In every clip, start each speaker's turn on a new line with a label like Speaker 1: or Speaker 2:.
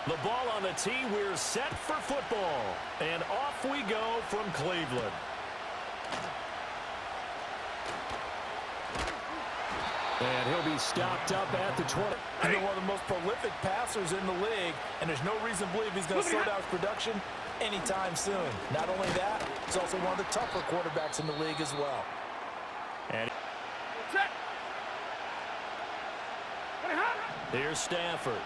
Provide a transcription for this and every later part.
Speaker 1: The ball on the tee. We're set for football. And off we go from Cleveland. And he'll be stopped up at the 20.
Speaker 2: He's been one of the most prolific passers in the league, and there's no reason to believe he's going to slow down his production anytime soon. Not only that, he's also one of the tougher quarterbacks in the league as well.
Speaker 1: And here's Stafford.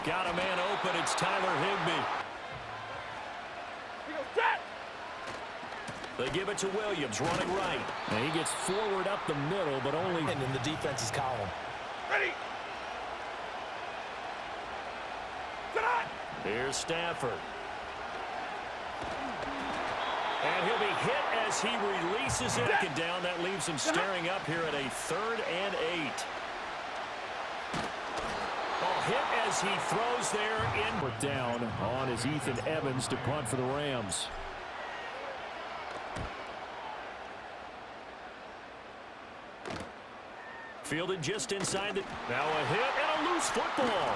Speaker 1: Got a man open. It's Tyler Higbee. They give it to Williams, running right. And he gets forward up the middle, but only...
Speaker 2: And in the defense's column.
Speaker 3: Ready.
Speaker 1: Here's Stafford. And he'll be hit as he releases it. Second down, that leaves him staring up here at a 3rd and 8. Oh, hit as he throws there in.
Speaker 4: We're down on is Ethan Evans to punt for the Rams.
Speaker 1: Fielded just inside the... Now a hit and a loose football.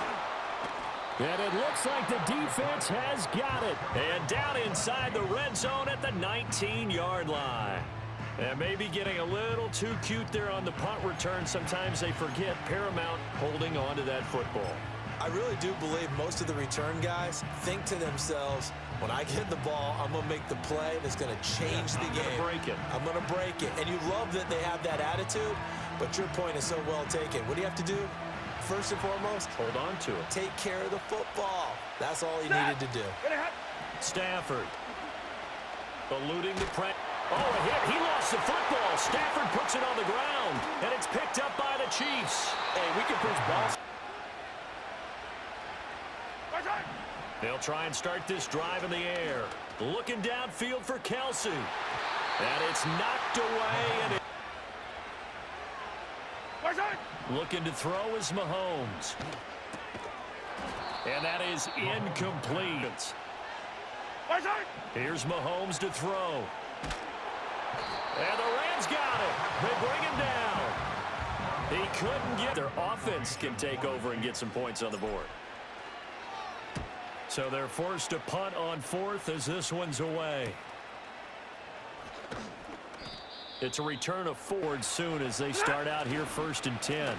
Speaker 4: And it looks like the defense has got it.
Speaker 1: And down inside the red zone at the 19-yard line. And maybe getting a little too cute there on the punt return. Sometimes they forget paramount holding on to that football.
Speaker 2: I really do believe most of the return guys think to themselves, when I get the ball, I'm going to make the play that's going to change the game.
Speaker 1: Break it.
Speaker 2: I'm going to break it. And you love that they have that attitude, but your point is so well taken. What do you have to do? First and foremost,
Speaker 1: hold on to it.
Speaker 2: Take care of the football. That's all he needed to do.
Speaker 1: Stafford. Eluding the pressure. Oh, a hit. He lost the football. Stafford puts it on the ground, and it's picked up by the Chiefs.
Speaker 2: Hey, we can push balls.
Speaker 1: They'll try and start this drive in the air. Looking downfield for Kelsey. And it's knocked away. And looking to throw is Mahomes. And that is incomplete. Here's Mahomes to throw. And the Rams got it. They bring him down. He couldn't get... Their offense can take over and get some points on the board. So they're forced to punt on 4th as this one's away. It's a return of 4 soon as they start out here 1st and 10.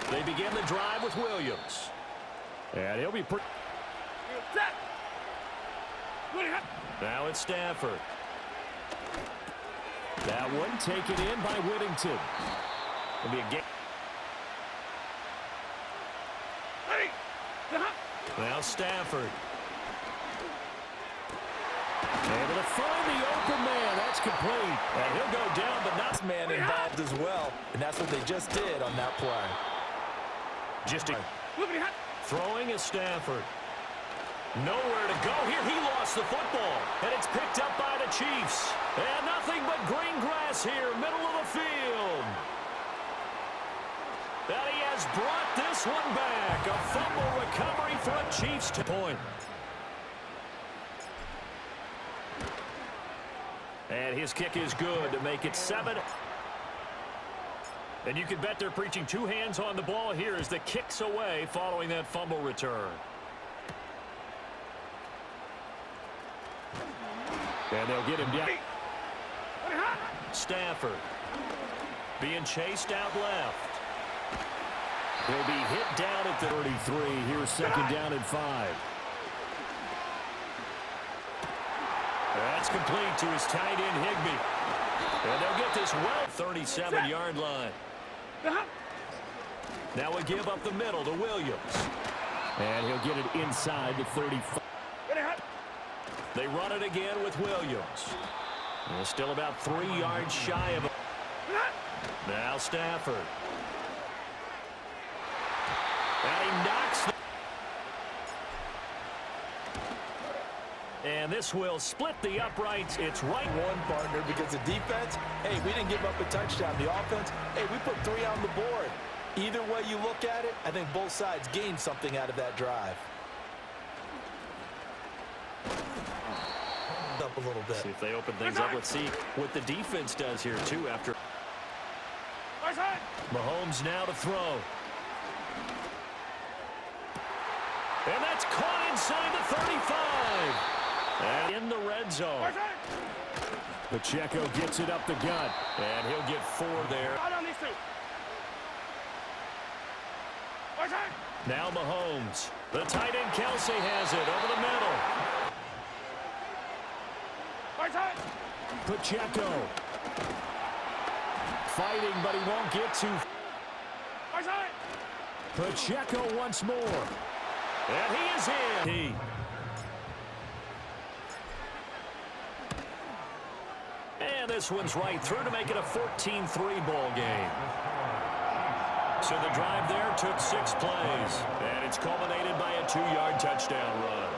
Speaker 1: They begin the drive with Williams. And he'll be pretty... Now it's Stafford. That one taken in by Whittington. It'll be a game. Now Stafford. Able to find the open man. That's complete. And he'll go down, but not
Speaker 2: man involved as well. And that's what they just did on that play.
Speaker 1: Throwing is Stafford. Nowhere to go here. He lost the football. And it's picked up by the Chiefs. And nothing but green grass here, middle of the field. And he has brought this one back. A fumble recovery for a Chiefs point. And his kick is good to make it 7. And you can bet they're preaching 2 hands on the ball here as the kick's away following that fumble return. And they'll get him down. Stafford being chased out left. He'll be hit down at the 33. Here's 2nd down and 5. That's complete to his tight end, Higbee. And they'll get this well 37-yard line. Now we give up the middle to Williams.
Speaker 4: And he'll get it inside the 35.
Speaker 1: They run it again with Williams. And still about 3 yards shy of it. Now Stafford. And he knocks the... And this will split the uprights. It's right
Speaker 2: one, partner, because the defense, hey, we didn't give up a touchdown. The offense, hey, we put 3 on the board. Either way you look at it, I think both sides gained something out of that drive. Up a little bit.
Speaker 1: See if they open things up. Let's see what the defense does here, too, after... Mahomes now to throw. And that's caught inside the 35. And in the red zone.
Speaker 4: Pacheco gets it up the gut.
Speaker 1: And he'll get 4 there. Now Mahomes. The tight end Kelsey has it over the middle.
Speaker 4: Pacheco. Fighting, but he won't get to. Pacheco once more.
Speaker 1: And he is in. And this one's right through to make it a 14-3 ball game. So the drive there took 6 plays. And it's culminated by a 2-yard touchdown run.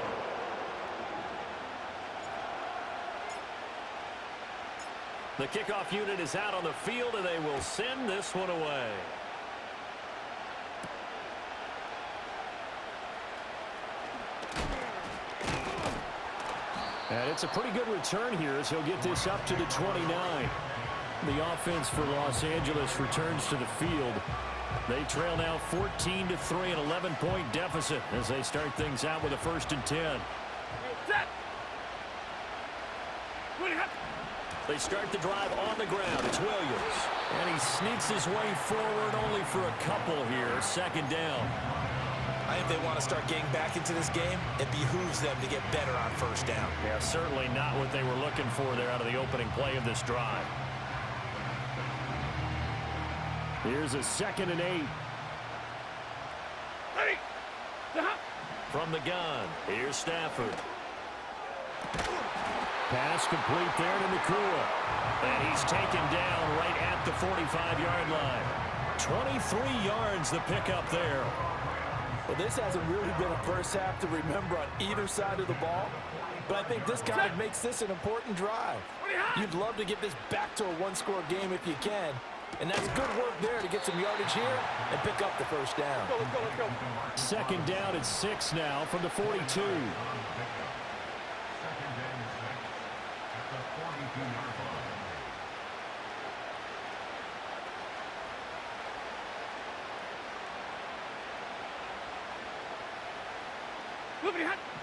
Speaker 1: The kickoff unit is out on the field, and they will send this one away.
Speaker 4: And it's a pretty good return here as he'll get this up to the 29. The offense for Los Angeles returns to the field. They trail now 14-3, an 11-point deficit as they start things out with a 1st and 10.
Speaker 1: They start the drive on the ground. It's Williams. And he sneaks his way forward only for a couple here. 2nd down.
Speaker 2: I think they want to start getting back into this game. It behooves them to get better on 1st down.
Speaker 1: Yeah, certainly not what they were looking for there out of the opening play of this drive.
Speaker 4: Here's a 2nd and 8.
Speaker 1: From the gun, here's Stafford.
Speaker 4: Pass complete there to Nakua.
Speaker 1: And he's taken down right at the 45-yard line. 23 yards the pickup there.
Speaker 2: Well, this hasn't really been a first half to remember on either side of the ball. But I think this kind of makes this an important drive. You'd love to get this back to a 1-score game if you can. And that's good work there to get some yardage here and pick up the 1st down.
Speaker 3: Let's go.
Speaker 4: 2nd down at 6 now from the 42.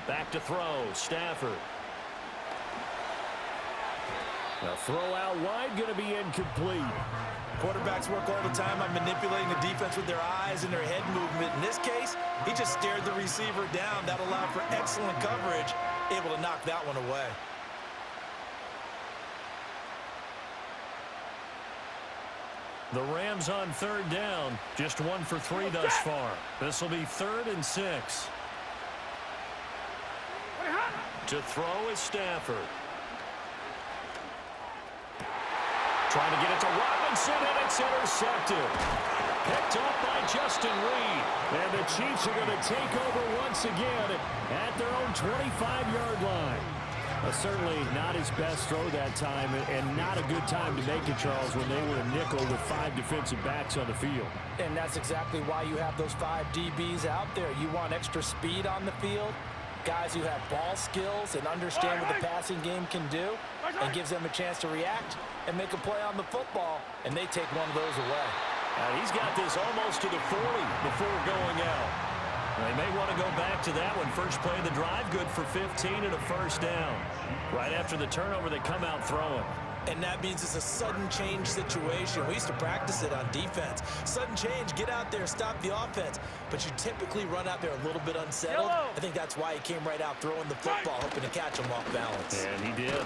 Speaker 1: Back to throw, Stafford.
Speaker 4: A throw out wide, going to be incomplete.
Speaker 2: Quarterbacks work all the time on manipulating the defense with their eyes and their head movement. In this case, he just stared the receiver down. That allowed for excellent coverage, able to knock that one away.
Speaker 1: The Rams on 3rd down, just 1 for 3 thus far. This will be 3rd and 6. To throw is Stafford. Trying to get it to Robinson, and it's intercepted. Picked up by Justin Reed.
Speaker 4: And the Chiefs are going to take over once again at their own 25-yard line. Certainly not his best throw that time, and not a good time to make it, Charles, when they were a nickel with 5 defensive backs on the field.
Speaker 2: And that's exactly why you have those 5 DBs out there. You want extra speed on the field, guys who have ball skills and understand what the passing game can do, and gives them a chance to react and make a play on the football, and they take one of those away.
Speaker 1: He's got this almost to the 40 before going out. They may want to go back to that one. First play of the drive, good for 15 and a 1st down. Right after the turnover, they come out throwing.
Speaker 2: And that means it's a sudden change situation. We used to practice it on defense. Sudden change, get out there, stop the offense. But you typically run out there a little bit unsettled. I think that's why he came right out throwing the football, hoping to catch him off balance.
Speaker 1: And he did.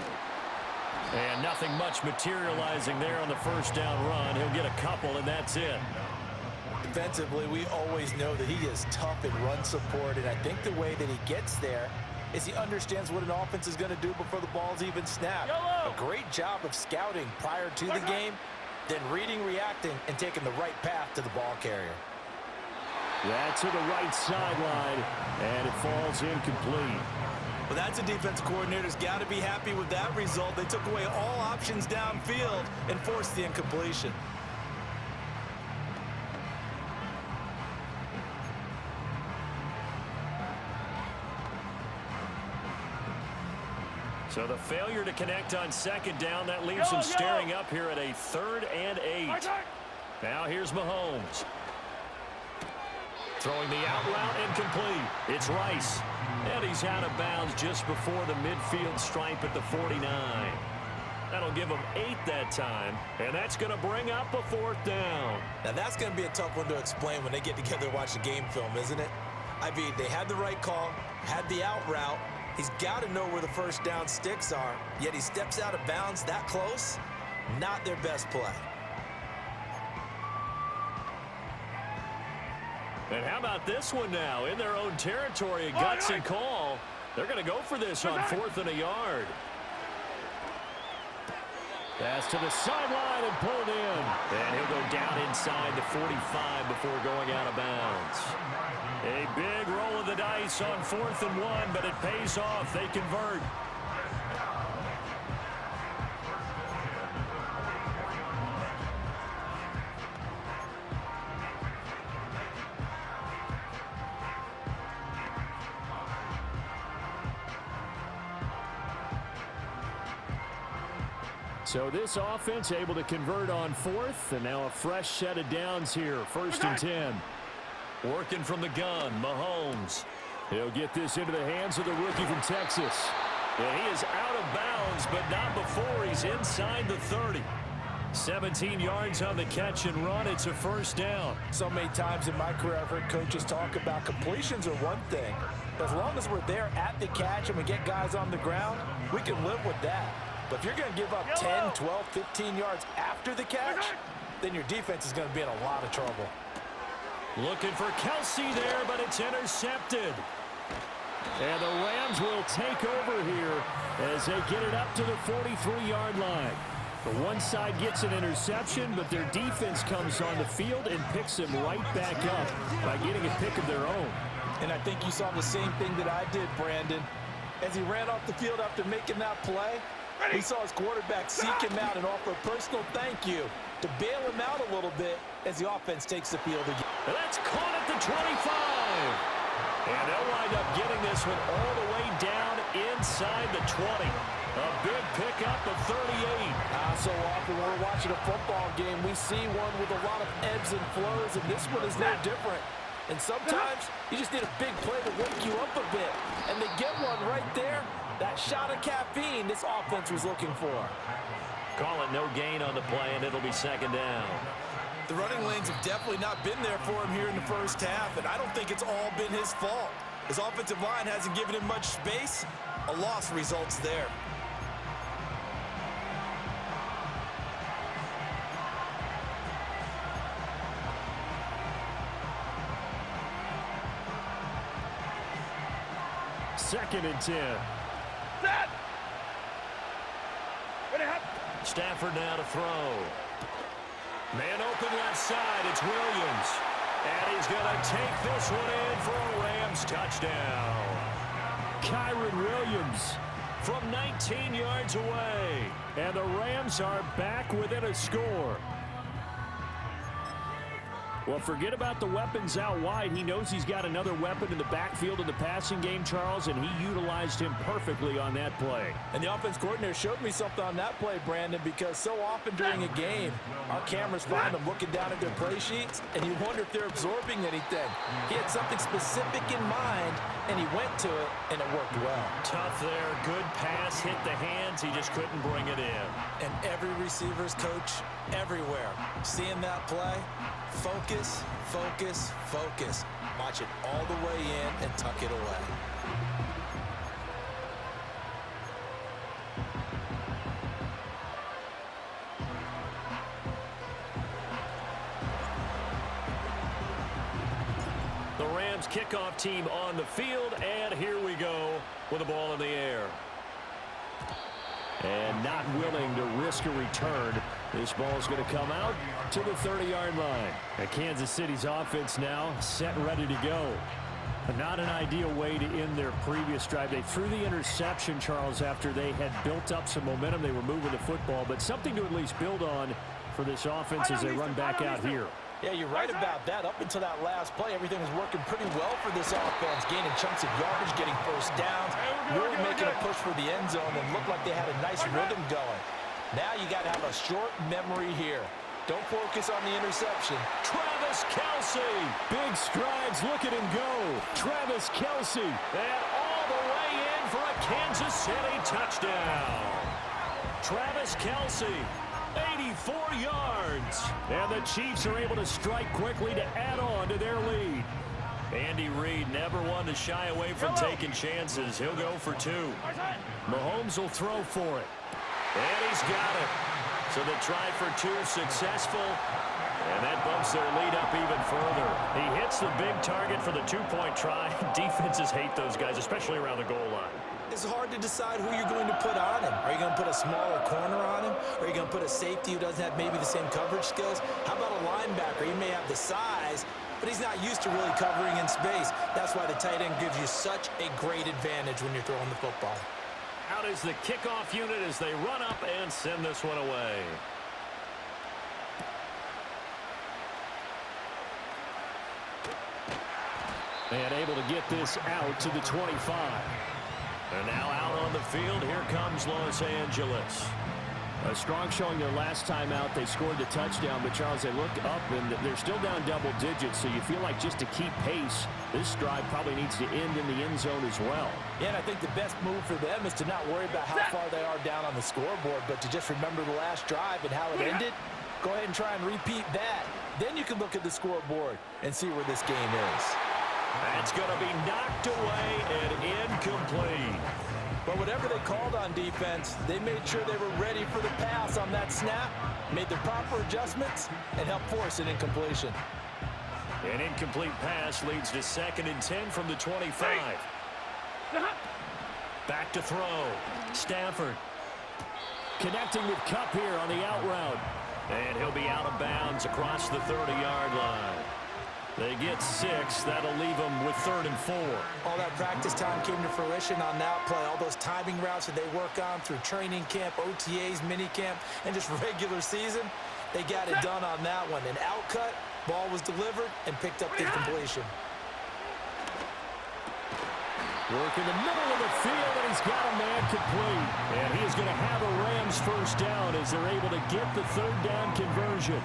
Speaker 1: And nothing much materializing there on the 1st down run. He'll get a couple, and that's it.
Speaker 2: Defensively, we always know that he is tough in run support, and I think the way that he gets there is he understands what an offense is going to do before the ball's even snapped. A great job of scouting prior to the game, then reading, reacting, and taking the right path to the ball carrier.
Speaker 4: That's to the right sideline, and it falls incomplete.
Speaker 2: Well, that's a defense coordinator's got to be happy with that result. They took away all options downfield and forced the incompletion.
Speaker 1: So the failure to connect on 2nd down, that leaves them staring up here at a 3rd and 8. Now here's Mahomes. Throwing the out route incomplete. It's Rice. And he's out of bounds just before the midfield stripe at the 49. That'll give them 8 that time, and that's going to bring up a 4th down.
Speaker 2: Now, that's going to be a tough one to explain when they get together and watch the game film, isn't it? I mean, they had the right call, had the out route. He's got to know where the first down sticks are, yet he steps out of bounds that close. Not their best play.
Speaker 1: And how about this one now? In their own territory, a gutsy call. They're going to go for this on 4th and a yard. Pass to the sideline and pulled in. And he'll go down inside the 45 before going out of bounds. A big roll of the dice on 4th and 1, but it pays off. They convert. So this offense able to convert on 4th, and now a fresh set of downs here. 1st and 10. Working from the gun, Mahomes. He'll get this into the hands of the rookie from Texas. And he is out of bounds, but not before he's inside the 30. 17 yards on the catch and run. It's a 1st down.
Speaker 2: So many times in my career, I've heard coaches talk about completions are one thing. But as long as we're there at the catch and we get guys on the ground, we can live with that. But if you're going to give up 10, 12, 15 yards after the catch, then your defense is going to be in a lot of trouble.
Speaker 1: Looking for Kelsey there, but it's intercepted. And the Rams will take over here as they get it up to the 43-yard line. The one side gets an interception, but their defense comes on the field and picks them right back up by getting a pick of their own.
Speaker 2: And I think you saw the same thing that I did, Brandon. As he ran off the field after making that play, we saw his quarterback seek him out and offer a personal thank you to bail him out a little bit as the offense takes the field again.
Speaker 1: And that's caught at the 25. And they'll wind up getting this one all the way down inside the 20. A big pickup of 38.
Speaker 2: So often when we're watching a football game, we see one with a lot of ebbs and flows, and this one is no different. And sometimes you just need a big play to wake you up a bit. And they get one right there. That shot of caffeine this offense was looking for.
Speaker 1: Call it no gain on the play, and it'll be 2nd down.
Speaker 2: The running lanes have definitely not been there for him here in the first half, and I don't think it's all been his fault. His offensive line hasn't given him much space. A loss results there.
Speaker 1: Second and 10. Stafford now to throw. Man open left side. It's Williams. And he's going to take this one in for a Rams touchdown. Kyron Williams from 19 yards away. And the Rams are back within a score. Well, forget about the weapons out wide. He knows he's got another weapon in the backfield in the passing game, Charles, and he utilized him perfectly on that play.
Speaker 2: And the offense coordinator showed me something on that play, Brandon, because so often during a game, our cameras find them looking down at their play sheets, and you wonder if they're absorbing anything. He had something specific in mind, and he went to it, and it worked well.
Speaker 1: Tough there. Good pass. Hit the hands. He just couldn't bring it in.
Speaker 2: And every receiver's coach everywhere. Seeing that play, focus, focus, focus. Watch it all the way in and tuck it away.
Speaker 1: The Rams kickoff team on the field, and here we go with the ball in the air. And not willing to risk a return. This ball's going to come out to the 30-yard line. And Kansas City's offense now set and ready to go. But not an ideal way to end their previous drive. They threw the interception, Charles, after they had built up some momentum. They were moving the football, but something to at least build on for this offense as they run back out here.
Speaker 2: Yeah, you're right about that. Up until that last play, everything was working pretty well for this offense. Gaining chunks of yardage, getting first downs, really making a push for the end zone, and looked like they had a nice rhythm going. Now you got to have a short memory here. Don't focus on the interception.
Speaker 4: Travis Kelce. Big strides. Look at him go. Travis Kelce.
Speaker 1: And all the way in for a Kansas City touchdown. Travis Kelce, 84 yards.
Speaker 4: And the Chiefs are able to strike quickly to add on to their lead.
Speaker 1: Andy Reid never one to shy away from taking chances. He'll go for two.
Speaker 4: Mahomes will throw for it.
Speaker 1: And he's got it. So the try for two successful. And that bumps their lead up even further. He hits the big target for the two-point try. Defenses hate those guys, especially around the goal line.
Speaker 2: It's hard to decide who you're going to put on him. Are you going to put a smaller corner on him? Or are you going to put a safety who doesn't have maybe the same coverage skills? How about a linebacker? He may have the size, but he's not used to really covering in space. That's why the tight end gives you such a great advantage when you're throwing the football.
Speaker 1: Out is the kickoff unit as they run up and send this one away.
Speaker 4: And able to get this out to the 25.
Speaker 1: And now out on the field, here comes Los Angeles.
Speaker 4: A strong showing their last time out. They scored the touchdown, but Charles, they look up and they're still down double digits, so you feel like just to keep pace, this drive probably needs to end in the end zone as well.
Speaker 2: Yeah, and I think the best move for them is to not worry about how far they are down on the scoreboard, but to just remember the last drive and how it ended. Go ahead and try and repeat that. Then you can look at the scoreboard and see where this game is.
Speaker 1: That's going to be knocked away and incomplete.
Speaker 2: But whatever they called on defense, they made sure they were ready for the pass on that snap, made the proper adjustments, and helped force an incompletion.
Speaker 1: An incomplete pass leads to 2nd and 10 from the 25. Back to throw. Stafford.
Speaker 4: Connecting with Kupp here on the out route.
Speaker 1: And he'll be out of bounds across the 30-yard line. They get 6. That'll leave them with 3rd and 4.
Speaker 2: All that practice time came to fruition on that play. All those timing routes that they work on through training camp, OTAs, minicamp, and just regular season, they got it done on that one. An outcut, ball was delivered, and picked up the completion.
Speaker 4: Work in the middle of the field, and he's got a man complete. And he is going to have a Rams first down as they're able to get the 3rd down conversion.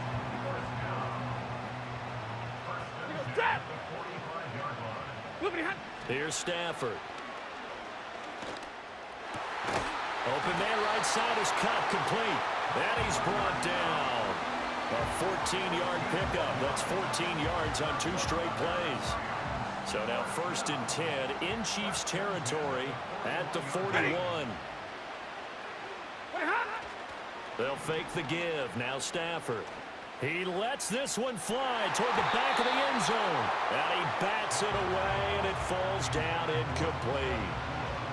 Speaker 1: Here's Stafford. Open man right side is cut complete. And he's brought down. A 14-yard pickup. That's 14 yards on 2 straight plays. So now 1st and 10 in Chiefs territory at the 41. They'll fake the give. Now Stafford. He lets this one fly toward the back of the end zone. And he bats it away, and it falls down incomplete.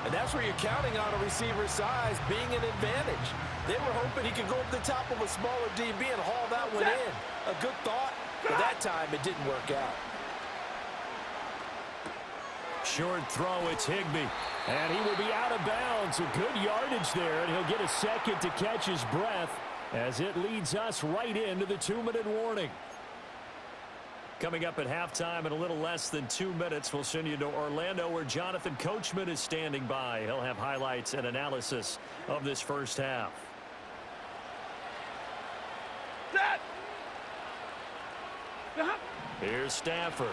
Speaker 2: And that's where you're counting on a receiver's size being an advantage. They were hoping he could go up the top of a smaller DB and haul that one in. A good thought, but that time it didn't work out.
Speaker 1: Short throw, it's Higbee.
Speaker 4: And he will be out of bounds. A good yardage there, and he'll get a second to catch his breath as it leads us right into the 2-minute warning.
Speaker 1: Coming up at halftime in a little less than 2 minutes, we'll send you to Orlando where Jonathan Coachman is standing by. He'll have highlights and analysis of this first half. Here's Stafford.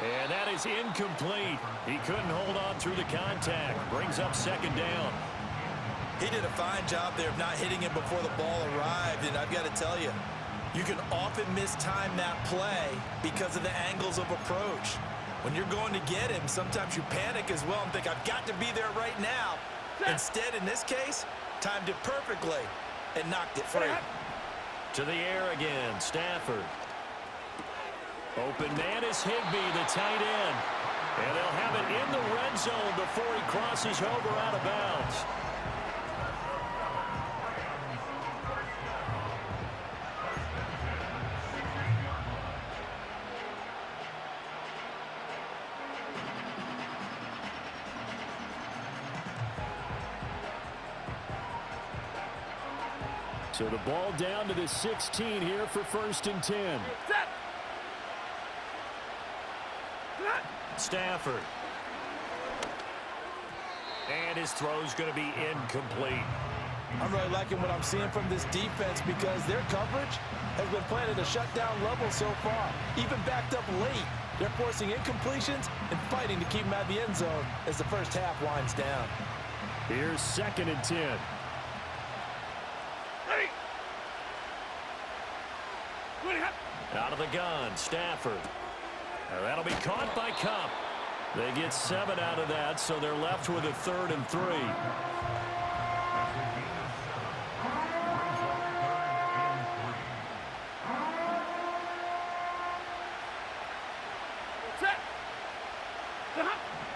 Speaker 1: And that is incomplete. He couldn't hold on through the contact. Brings up 2nd down.
Speaker 2: He did a fine job there of not hitting him before the ball arrived, and I've got to tell you, you can often mistime that play because of the angles of approach. When you're going to get him, sometimes you panic as well and think, I've got to be there right now. Instead, in this case, timed it perfectly and knocked it free.
Speaker 1: To the air again, Stafford. Open man is Higbee, the tight end. And they'll have it in the red zone before he crosses over out of bounds.
Speaker 4: So the ball down to the 16 here for 1st and 10.
Speaker 1: Stafford. And his throw's going to be incomplete.
Speaker 2: I'm really liking what I'm seeing from this defense because their coverage has been playing at a shutdown level so far. Even backed up late, they're forcing incompletions and fighting to keep them out of the end zone as the first half winds down.
Speaker 4: Here's 2nd and 10.
Speaker 1: Out of the gun, Stafford. Now that'll be caught by Cup. They get 7 out of that, so they're left with a 3rd and 3.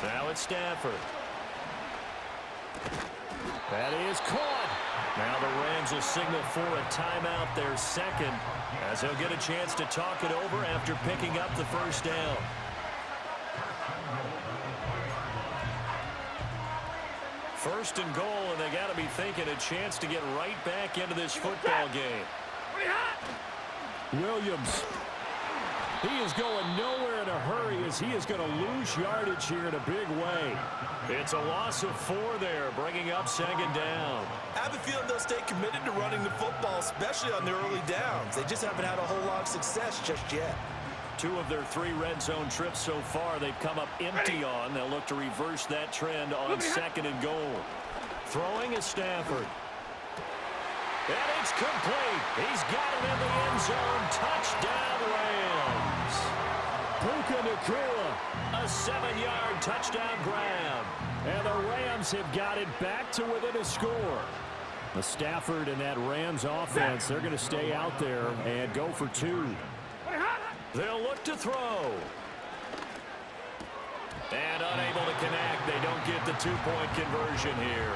Speaker 1: Now it's Stafford. That is caught. Now the Rams will signal for a timeout, their 2nd, as he'll get a chance to talk it over after picking up the first down. First and goal, and they got to be thinking a chance to get right back into this football game.
Speaker 4: Williams. He is going nowhere in a hurry as he is going to lose yardage here in a big way.
Speaker 1: It's a loss of 4 there, bringing up 2nd down.
Speaker 2: I have a feeling they'll stay committed to running the football, especially on their early downs. They just haven't had a whole lot of success just yet.
Speaker 1: 2 of their 3 red zone trips so far they've come up empty on. They'll look to reverse that trend on 2nd and goal. Throwing is Stafford. And it's complete. He's got it in the end zone. Touchdown, Rams.
Speaker 4: Puka Nacua.
Speaker 1: A 7-yard touchdown grab.
Speaker 4: And the Rams have got it back to within a score. The Stafford and that Rams offense, they're going to stay out there and go for 2.
Speaker 1: They'll look to throw. And unable to connect. They don't get the 2-point conversion here.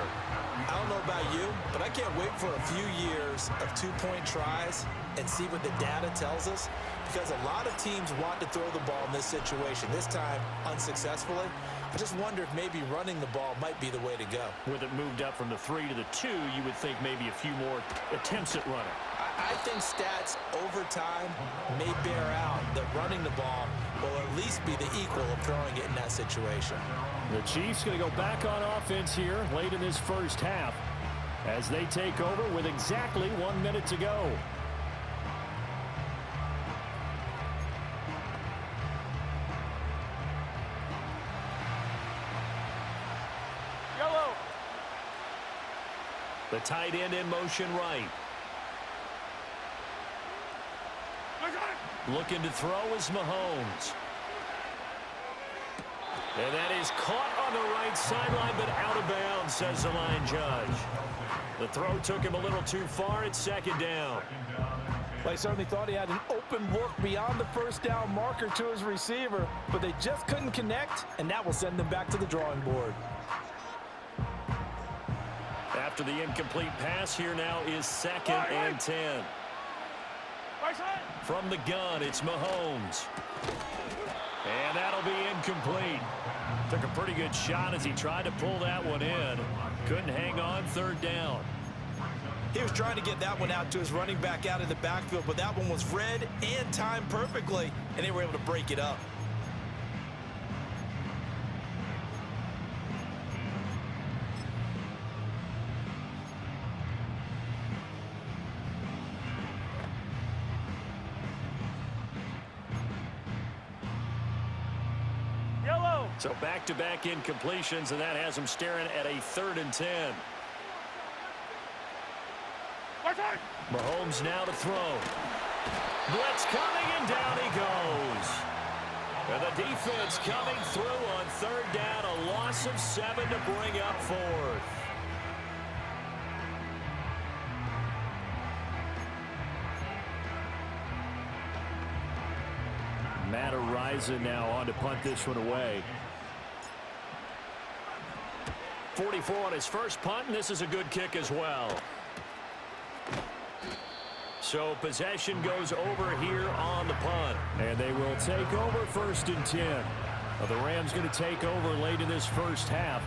Speaker 2: I don't know about you, but I can't wait for a few years of 2-point tries and see what the data tells us, because a lot of teams want to throw the ball in this situation, this time unsuccessfully. I just wonder if maybe running the ball might be the way to go.
Speaker 1: With it moved up from the 3 to the 2, you would think maybe a few more attempts at running.
Speaker 2: I think stats over time may bear out that running the ball will at least be the equal of throwing it in that situation.
Speaker 4: The Chiefs going to go back on offense here late in this first half as they take over with exactly 1 minute to go.
Speaker 1: Yellow. The tight end in motion right. Looking to throw is Mahomes. And that is caught on the right sideline, but out of bounds, says the line judge. The throw took him a little too far. It's 2nd down.
Speaker 2: Well, he certainly thought he had an open look beyond the first down marker to his receiver, but they just couldn't connect, and that will send them back to the drawing board.
Speaker 1: After the incomplete pass, here now is 2nd and 10. From the gun, it's Mahomes. And that'll be incomplete. Took a pretty good shot as he tried to pull that one in. Couldn't hang on 3rd down.
Speaker 2: He was trying to get that one out to his running back out of the backfield, but that one was read and timed perfectly, and they were able to break it up.
Speaker 1: So back-to-back incompletions, and that has him staring at a 3rd and 10. Mahomes now to throw. Blitz coming, and down he goes. And the defense coming through on 3rd down, a loss of 7 to bring up 4th.
Speaker 4: Matt Ariza now on to punt this one away.
Speaker 1: 44 on his first punt, and this is a good kick as well. So possession goes over here on the punt.
Speaker 4: And they will take over 1st and 10. Well, the Rams going to take over late in this first half.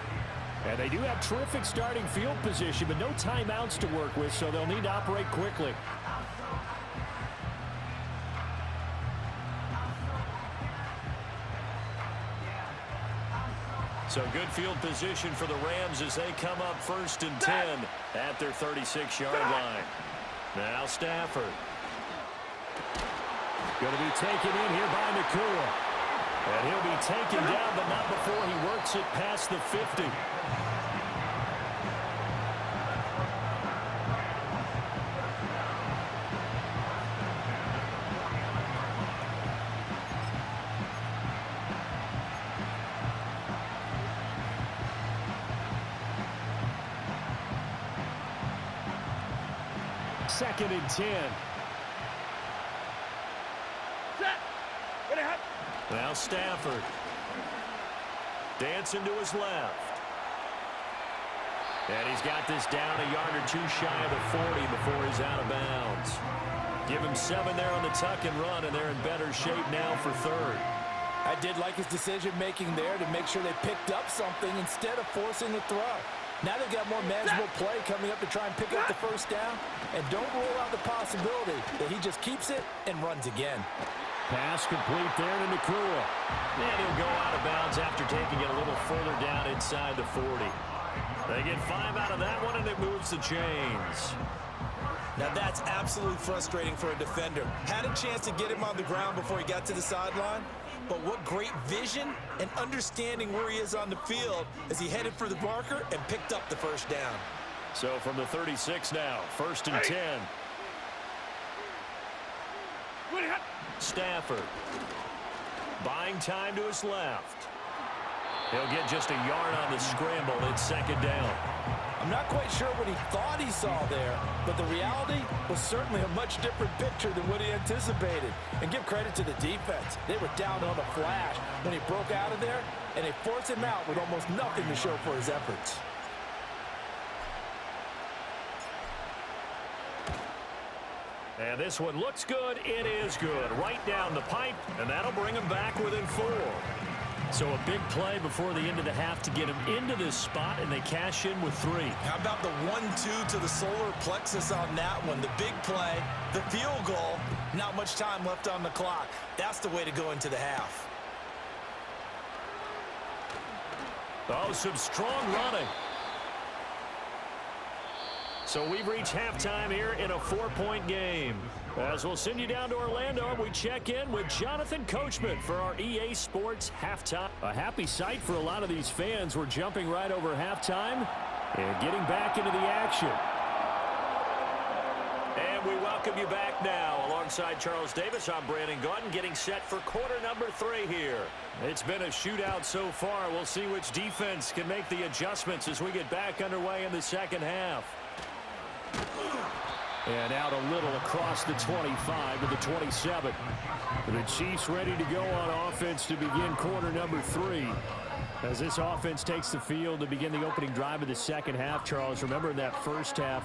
Speaker 4: And they do have terrific starting field position, but no timeouts to work with, so they'll need to operate quickly.
Speaker 1: So good field position for the Rams as they come up 1st and 10 at their 36-yard line. Now Stafford.
Speaker 4: Going to be taken in here by Nakua.
Speaker 1: And he'll be taken down, but not before he works it past the 50.
Speaker 4: Second and 10.
Speaker 1: Now Stafford. Dancing to his left. And he's got this down a yard or two shy of the 40 before he's out of bounds. Give him 7 there on the tuck and run, and they're in better shape now for 3rd.
Speaker 2: I did like his decision-making there to make sure they picked up something instead of forcing a throw. Now they've got more manageable play coming up to try and pick up the 1st down. And don't rule out the possibility that he just keeps it and runs again.
Speaker 4: Pass complete there to Nakua.
Speaker 1: And he'll go out of bounds after taking it a little further down inside the 40. They get 5 out of that one, and it moves the chains.
Speaker 2: Now that's absolutely frustrating for a defender. Had a chance to get him on the ground before he got to the sideline, but what great vision and understanding where he is on the field as he headed for the marker and picked up the 1st down.
Speaker 1: So from the 36 now, 1st and 10. Stafford. Buying time to his left. He'll get just a yard on the scramble. It's 2nd down.
Speaker 2: I'm not quite sure what he thought he saw there, but the reality was certainly a much different picture than what he anticipated. And give credit to the defense. They were down on a flash when he broke out of there, and they forced him out with almost nothing to show for his efforts.
Speaker 1: And this one looks good. It is good. Right down the pipe, and that'll bring him back within 4. So a big play before the end of the half to get him into this spot, and they cash in with 3.
Speaker 2: How about the 1-2 to the solar plexus on that one? The big play, the field goal, not much time left on the clock. That's the way to go into the half.
Speaker 1: Oh, some strong running. So we've reached halftime here in a 4-point game. As we'll send you down to Orlando, we check in with Jonathan Coachman for our EA Sports halftime. A happy sight for a lot of these fans. We're jumping right over halftime and getting back into the action. And we welcome you back now. Alongside Charles Davis, I'm Brandon Gaudin, getting set for quarter number 3 here. It's been a shootout so far. We'll see which defense can make the adjustments as we get back underway in the 2nd half.
Speaker 4: And out a little across the 25 to the 27. The Chiefs ready to go on offense to begin quarter number 3. As this offense takes the field to begin the opening drive of the 2nd half, Charles, remember in that 1st half,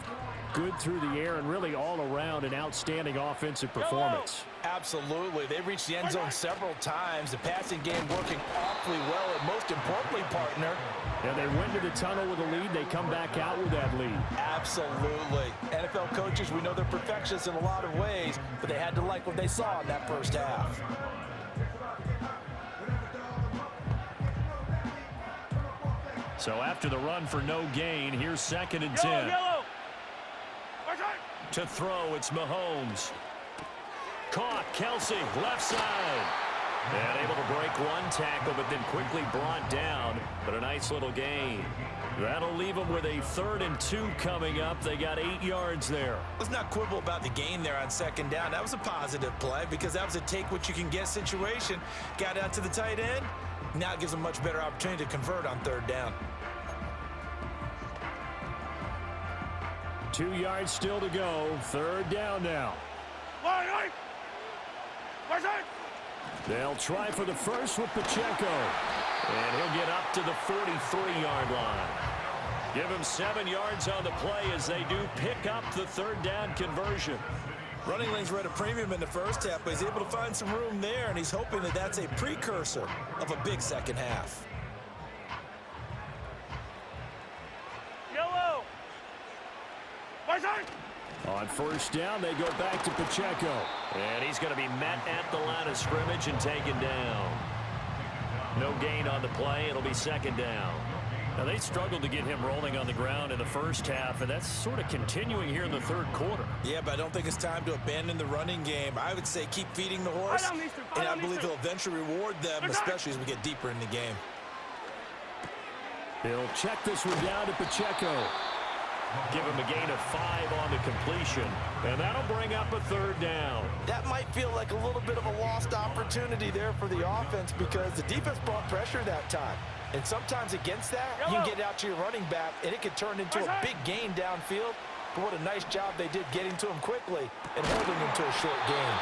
Speaker 4: good through the air and really all around an outstanding offensive performance.
Speaker 2: Absolutely. They reached the end zone several times. The passing game working awfully well, and most importantly, partner,
Speaker 4: and they went to the tunnel with a lead. They come back out with that lead.
Speaker 2: Absolutely. NFL coaches, we know they're perfectionists in a lot of ways, but they had to like what they saw in that 1st half.
Speaker 1: So after the run for no gain, here's 2nd and 10. To throw, it's Mahomes. Caught, Kelsey, left side. And able to break one tackle, but then quickly brought down. But a nice little gain. That'll leave them with a 3rd and 2 coming up. They got 8 yards there.
Speaker 2: Let's not quibble about the gain there on 2nd down. That was a positive play because that was a take-what-you-can-get situation. Got out to the tight end. Now it gives them a much better opportunity to convert on 3rd down.
Speaker 4: 2 yards still to go. 3rd down now. They'll try for the first with Pacheco.
Speaker 1: And he'll get up to the 43-yard line. Give him 7 yards on the play as they do pick up the 3rd down conversion.
Speaker 2: Running lanes were at a premium in the 1st half, but he's able to find some room there, and he's hoping that that's a precursor of a big 2nd half.
Speaker 4: On 1st down, they go back to Pacheco.
Speaker 1: And he's going to be met at the line of scrimmage and taken down. No gain on the play. It'll be second down.
Speaker 4: Now, they struggled to get him rolling on the ground in the first half, and that's sort of continuing here in the third quarter.
Speaker 2: Yeah, but I don't think it's time to abandon the running game. I would say keep feeding the horse, and I believe he'll eventually reward them, especially as we get deeper in the game.
Speaker 4: He'll check this one down to Pacheco.
Speaker 1: Give him a gain of 5 on the completion, and that'll bring up a third down.
Speaker 2: That might feel like a little bit of a lost opportunity there for the offense because the defense brought pressure that time. And sometimes against that, you can get out to your running back, and it can turn into a big gain downfield. But what a nice job they did getting to him quickly and holding him to a short gain.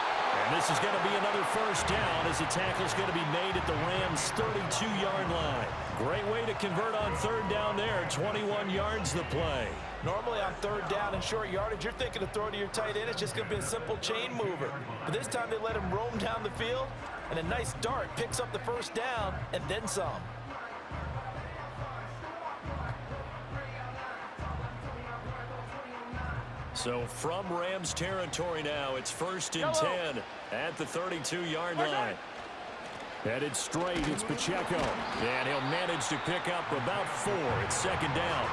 Speaker 1: And this is going to be another first down as the tackle's going to be made at the Rams' 32-yard line. Great way to convert on third down there. 21 yards the play.
Speaker 2: Normally on third down and short yardage, you're thinking of throwing to your tight end. It's just going to be a simple chain mover. But this time they let him roam down the field, and a nice dart picks up the first down and then some.
Speaker 1: So from Rams territory now, it's 1st and 10 at the 32-yard line.
Speaker 4: Headed straight, it's Pacheco.
Speaker 1: And he'll manage to pick up about 4. It's second down.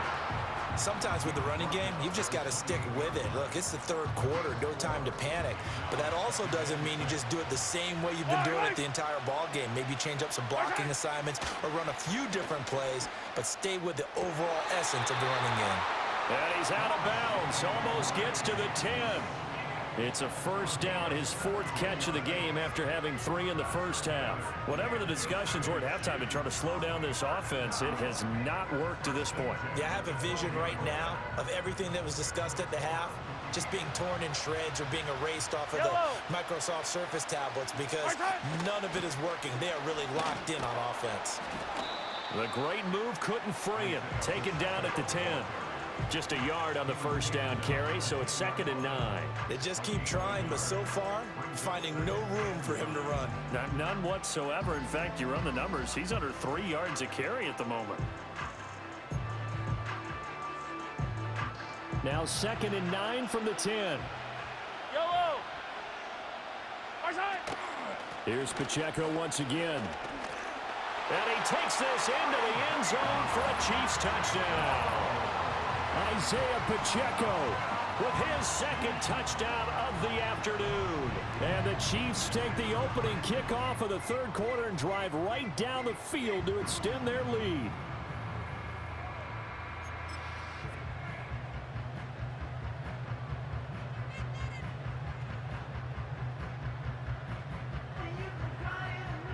Speaker 2: Sometimes with the running game, you've just got to stick with it. Look, it's the third quarter, no time to panic. But that also doesn't mean you just do it the same way you've been doing it the entire ball game. Maybe change up some blocking assignments or run a few different plays, but stay with the overall essence of the running game.
Speaker 1: And he's out of bounds. Almost gets to the 10. It's a first down, his 4th catch of the game after having 3 in the first half. Whatever the discussions were at halftime to try to slow down this offense, it has not worked to this point.
Speaker 2: Yeah, I have a vision right now of everything that was discussed at the half just being torn in shreds or being erased off of the Microsoft Surface tablets because none of it is working. They are really locked in on offense.
Speaker 1: The great move couldn't free him. Taken down at the 10. Just a yard on the first down carry, so it's 2nd and 9.
Speaker 2: They just keep trying, but so far, finding no room for him to run.
Speaker 1: None whatsoever. In fact, you run the numbers, he's under 3 yards a carry at the moment.
Speaker 4: Now 2nd and 9 from the 10. Here's Pacheco once again.
Speaker 1: And he takes this into the end zone for a Chiefs touchdown.
Speaker 4: Isaiah Pacheco
Speaker 1: with his 2nd touchdown of the afternoon.
Speaker 4: And the Chiefs take the opening kickoff of the third quarter and drive right down the field to extend their lead.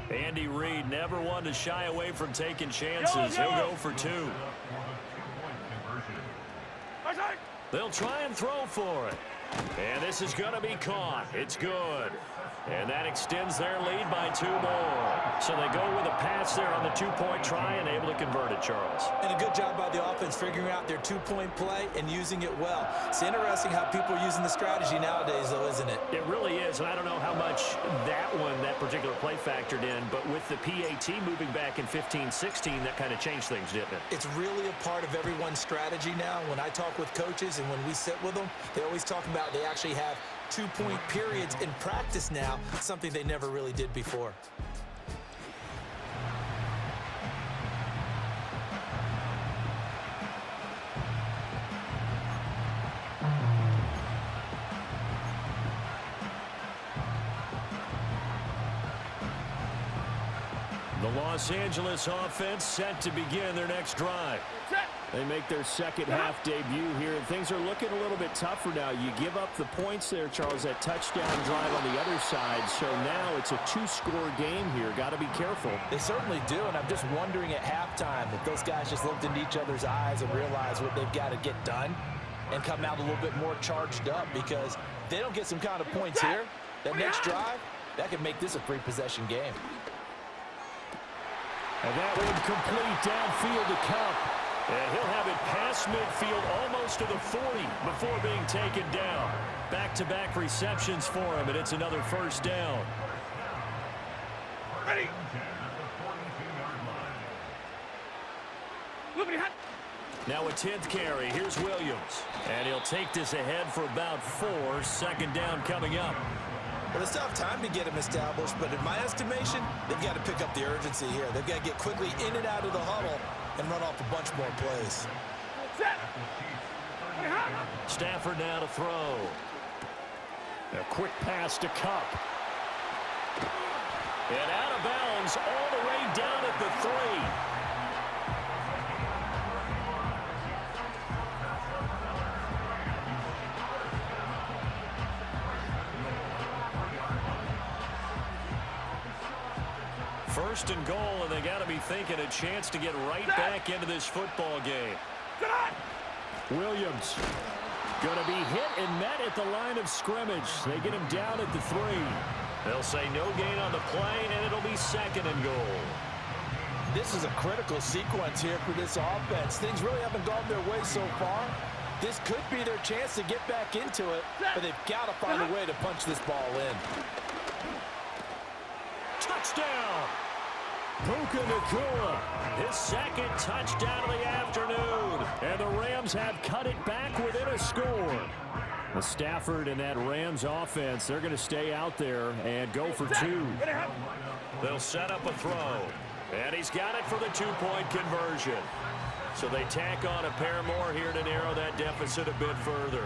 Speaker 1: Andy Reid never one to shy away from taking chances. He'll go for 2. They'll try and throw for it. And this is going to be caught. It's good. And that extends their lead by 2 more. So they go with a pass there on the 2-point try and able to convert it, Charles.
Speaker 2: And a good job by the offense figuring out their 2-point play and using it well. It's interesting how people are using the strategy nowadays, though, isn't it?
Speaker 1: It really is, and I don't know how much that particular play factored in, but with the PAT moving back in 15-16, that kind of changed things, didn't it?
Speaker 2: It's really a part of everyone's strategy now. When I talk with coaches and when we sit with them, they always talk about they actually have 2-point periods in practice now, something they never really did before.
Speaker 1: The Los Angeles offense set to begin their next drive.
Speaker 4: They make their second half debut here, and things are looking a little bit tougher now. You give up the points there, Charles, that touchdown drive on the other side. So now it's a 2-score game here. Got to be careful.
Speaker 2: They certainly do, and I'm just wondering at halftime if those guys just looked into each other's eyes and realized what they've got to get done and come out a little bit more charged up, because if they don't get some kind of points here, that next drive, that could make this a 3-possession game.
Speaker 4: And that one complete downfield to Cup.
Speaker 1: And he'll have it past midfield almost to the 40 before being taken down. Back-to-back receptions for him, and it's another first down.
Speaker 3: Ready.
Speaker 1: Now a 10th carry. Here's Williams. And he'll take this ahead for about 4. Second down coming up.
Speaker 2: Well, they still have time to get him established, but in my estimation, they've got to pick up the urgency here. They've got to get quickly in and out of the huddle and run off a bunch more plays.
Speaker 1: Stafford now to throw.
Speaker 4: A quick pass to Cup.
Speaker 1: And out of bounds all the way down at the 3. First and goal, and they got to be thinking a chance to get right back into this football game.
Speaker 4: Williams going to be hit and met at the line of scrimmage. They get him down at the 3.
Speaker 1: They'll say no gain on the play, and it'll be second and goal.
Speaker 2: This is a critical sequence here for this offense. Things really haven't gone their way so far. This could be their chance to get back into it, but they've got to find a way to punch this ball in.
Speaker 1: Touchdown!
Speaker 4: Puka Nacua,
Speaker 1: His second touchdown of the afternoon.
Speaker 4: and the Rams have cut it back within a score. Well, Stafford and that Rams offense, they're going to stay out there and go for 2.
Speaker 1: They'll set up a throw. And he's got it for the 2-point conversion. So they tack on a pair more here to narrow that deficit a bit further.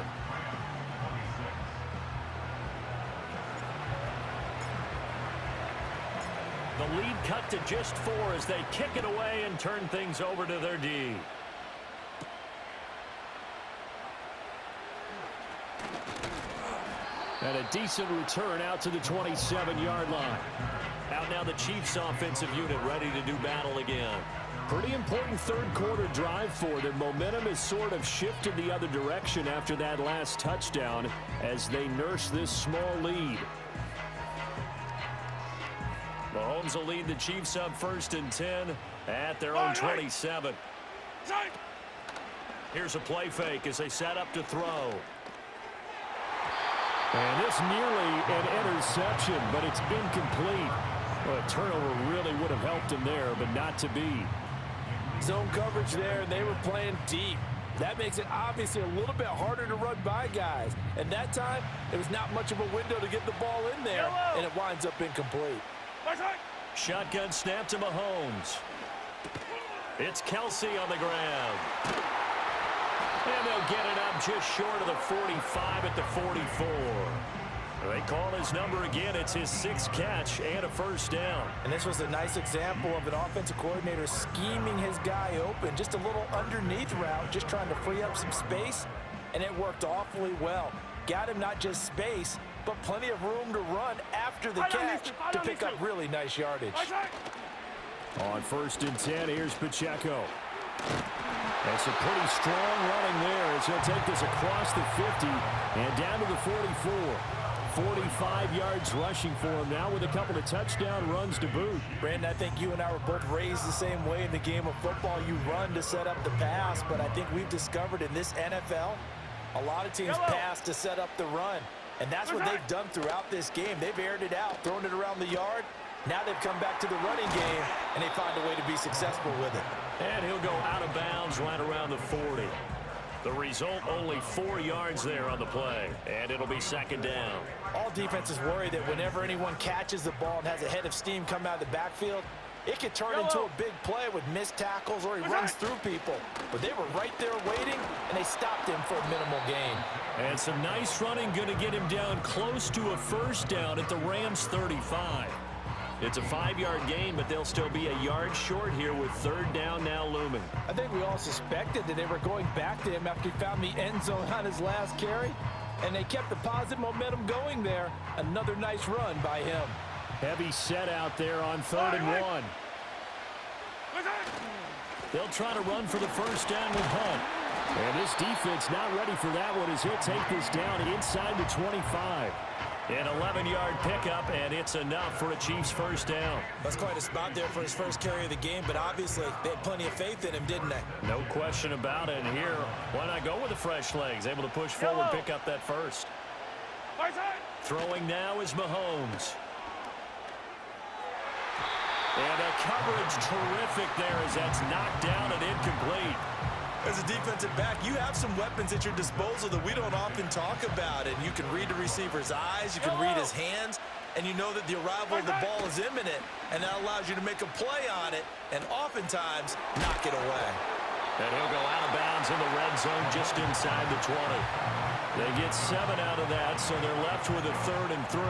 Speaker 1: The lead cut to just 4 as they kick it away and turn things over to their D.
Speaker 4: And a decent return out to the 27-yard line.
Speaker 1: Out now the Chiefs offensive unit ready to do battle again.
Speaker 4: Pretty important third-quarter drive for them. Momentum has sort of shifted the other direction after that last touchdown as they nurse this small lead.
Speaker 1: Mahomes will lead the Chiefs up 1st and 10 at their own 27. Here's a play fake as they set up to throw.
Speaker 4: And this nearly an interception, but it's incomplete. Well, a turnover really would have helped him there, but not to be.
Speaker 2: Zone coverage there, and they were playing deep. That makes it obviously a little bit harder to run by guys. And that time, it was not much of a window to get the ball in there, and it winds up incomplete.
Speaker 1: Shotgun snap to Mahomes. It's Kelsey on the ground. And they'll get it up just short of the 45 at the 44. They call his number again. It's his 6th catch and a first down.
Speaker 2: And this was a nice example of an offensive coordinator scheming his guy open. Just a little underneath route, just trying to free up some space, and it worked awfully well. Got him not just space, but plenty of room to run after the catch to pick up really nice yardage.
Speaker 4: On 1st and 10, here's Pacheco. That's a pretty strong running there as he'll take this across the 50 and down to the 44. 45 yards rushing for him now with a couple of touchdown runs to boot.
Speaker 2: Brandon, I think you and I were both raised the same way in the game of football. You run to set up the pass, but I think we've discovered in this NFL, a lot of teams pass to set up the run. And that's what they've done throughout this game. They've aired it out, thrown it around the yard. Now they've come back to the running game, and they find a way to be successful with it.
Speaker 1: And he'll go out of bounds right around the 40. The result, only 4 yards there on the play, and it'll be 2nd down.
Speaker 2: All defenses worry that whenever anyone catches the ball and has a head of steam come out of the backfield, it could turn into a big play with missed tackles or he runs through people. But they were right there waiting, and they stopped him for a minimal gain.
Speaker 1: And some nice running going to get him down close to a first down at the Rams' 35. It's a 5-yard gain, but they'll still be a yard short here with 3rd down now looming.
Speaker 2: I think we all suspected that they were going back to him after he found the end zone on his last carry, and they kept the positive momentum going there. Another nice run by him.
Speaker 4: Heavy set out there on 3rd and 1.
Speaker 1: They'll try to run for the first down with Hunt.
Speaker 4: And this defense not ready for that one as he'll take this down inside the 25.
Speaker 1: An 11-yard pickup, and it's enough for a Chiefs first down.
Speaker 2: That's quite a spot there for his first carry of the game, but obviously they had plenty of faith in him, didn't they?
Speaker 1: No question about it. And here, why not go with the fresh legs? Able to push forward, pick up that first. Throwing now is Mahomes. And a coverage terrific there as that's knocked down and incomplete.
Speaker 2: As a defensive back, you have some weapons at your disposal that we don't often talk about. And you can read the receiver's eyes, you can read his hands, and you know that the arrival of the ball is imminent, and that allows you to make a play on it and oftentimes knock it away.
Speaker 4: And he'll go out of bounds in the red zone just inside the 20. They get 7 out of that, so they're left with a 3rd and 3.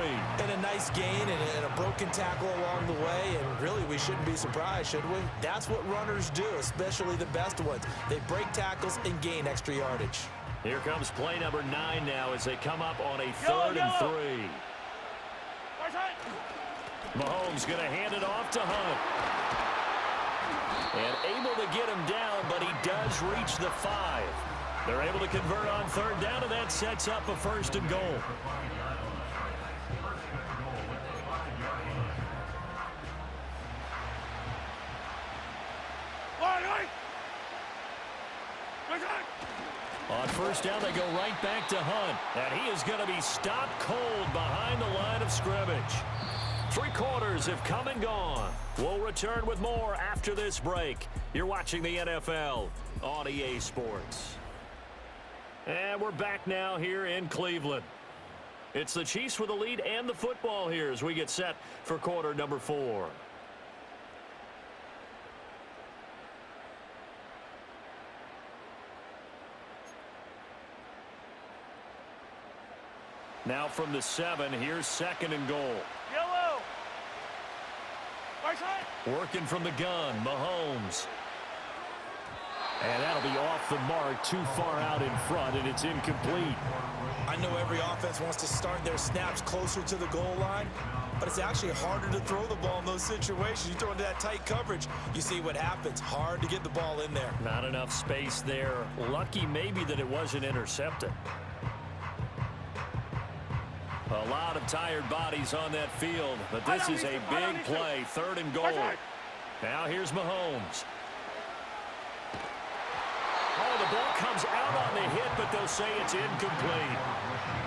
Speaker 2: And a nice gain and a broken tackle along the way, and really we shouldn't be surprised, should we? That's what runners do, especially the best ones. They break tackles and gain extra yardage.
Speaker 4: Here comes play number 9 now as they come up on a 3rd and 3. Mahomes going to hand it off to Hunt. And able to get him down, but he does reach the 5. They're able to convert on 3rd down, and that sets up a 1st and goal. On 1st down, they go right back to Hunt. And he is going to be stopped cold behind the line of scrimmage. 3 quarters have come and gone. We'll return with more after this break. You're watching the NFL on EA Sports. And we're back now here in Cleveland. It's the Chiefs with the lead and the football here as we get set for quarter number 4. Now from the 7, here's 2nd and goal.
Speaker 3: Yellow.
Speaker 4: Working from the gun, Mahomes. And that'll be off the mark, too far out in front, and it's incomplete.
Speaker 2: I know every offense wants to start their snaps closer to the goal line, but it's actually harder to throw the ball in those situations. You throw into that tight coverage, you see what happens. Hard to get the ball in there.
Speaker 4: Not enough space there. Lucky maybe that it wasn't intercepted. A lot of tired bodies on that field, but this is a big play. 3rd and goal. Now here's Mahomes. Oh, the ball comes out on the hit, but they'll say it's incomplete.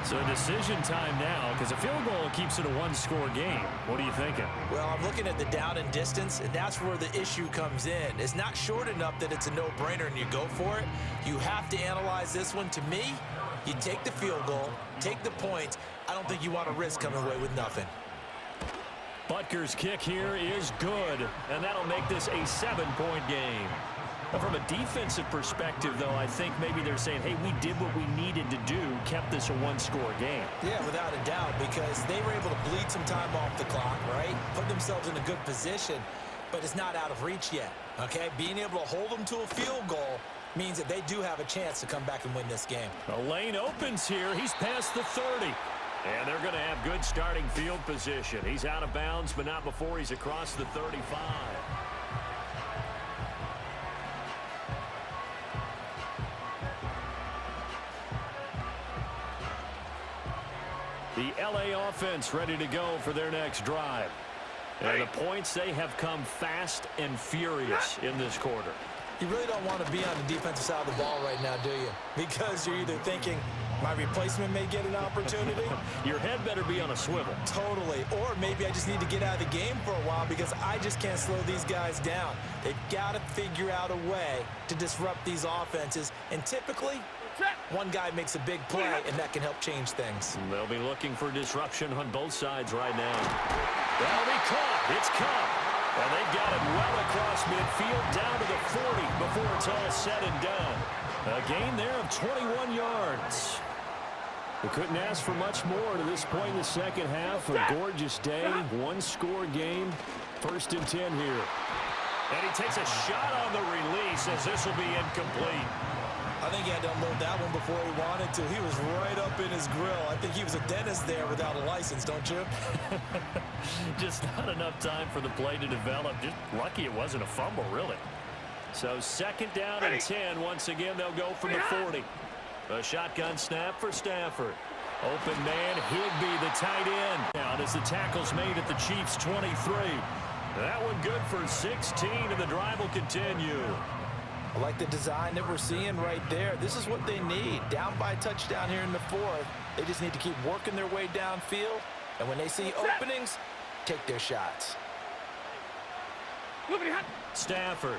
Speaker 4: So decision time now, because a field goal keeps it a 1-score game. What are you thinking?
Speaker 2: Well, I'm looking at the down and distance, and that's where the issue comes in. It's not short enough that it's a no-brainer and you go for it. You have to analyze this one. To me, you take the field goal, take the points. I don't think you want to risk coming away with nothing.
Speaker 4: Butker's kick here is good, and that'll make this a 7-point game. From a defensive perspective, though, I think maybe they're saying, hey, we did what we needed to do, kept this a 1-score game.
Speaker 2: Yeah, without a doubt, because they were able to bleed some time off the clock, right? Put themselves in a good position, but it's not out of reach yet, okay? Being able to hold them to a field goal means that they do have a chance to come back and win this game.
Speaker 4: The lane opens here. He's past the 30. And they're going to have good starting field position. He's out of bounds, but not before he's across the 35. The LA offense ready to go for their next drive. And the points, they have come fast and furious in this quarter.
Speaker 2: You really don't want to be on the defensive side of the ball right now, do you? Because you're either thinking, my replacement may get an opportunity.
Speaker 4: Your head better be on a swivel.
Speaker 2: Totally. Or maybe I just need to get out of the game for a while because I just can't slow these guys down. They've got to figure out a way to disrupt these offenses. And typically, one guy makes a big play, and that can help change things.
Speaker 4: They'll be looking for disruption on both sides right now. That'll be caught. It's caught. And they've got it well across midfield down to the 40 before it's all said and done. A gain there of 21 yards. We couldn't ask for much more to this point in the second half. A gorgeous day, 1-score game. 1st and 10 here. And he takes a shot on the release as this will be incomplete.
Speaker 2: I think he had to unload that one before he wanted to. He was right up in his grill. I think he was a dentist there without a license, don't you?
Speaker 4: Just not enough time for the play to develop. Just lucky it wasn't a fumble, really. So 2nd down and 10. Once again, they'll go from the 40. A shotgun snap for Stafford. Open man, Higbee, the tight end. Out as the tackle's made at the Chiefs' 23. That one good for 16, and the drive will continue.
Speaker 2: I like the design that we're seeing right there. This is what they need. Down by a touchdown here in the 4th. They just need to keep working their way downfield. And when they see openings, take their shots.
Speaker 4: Stafford.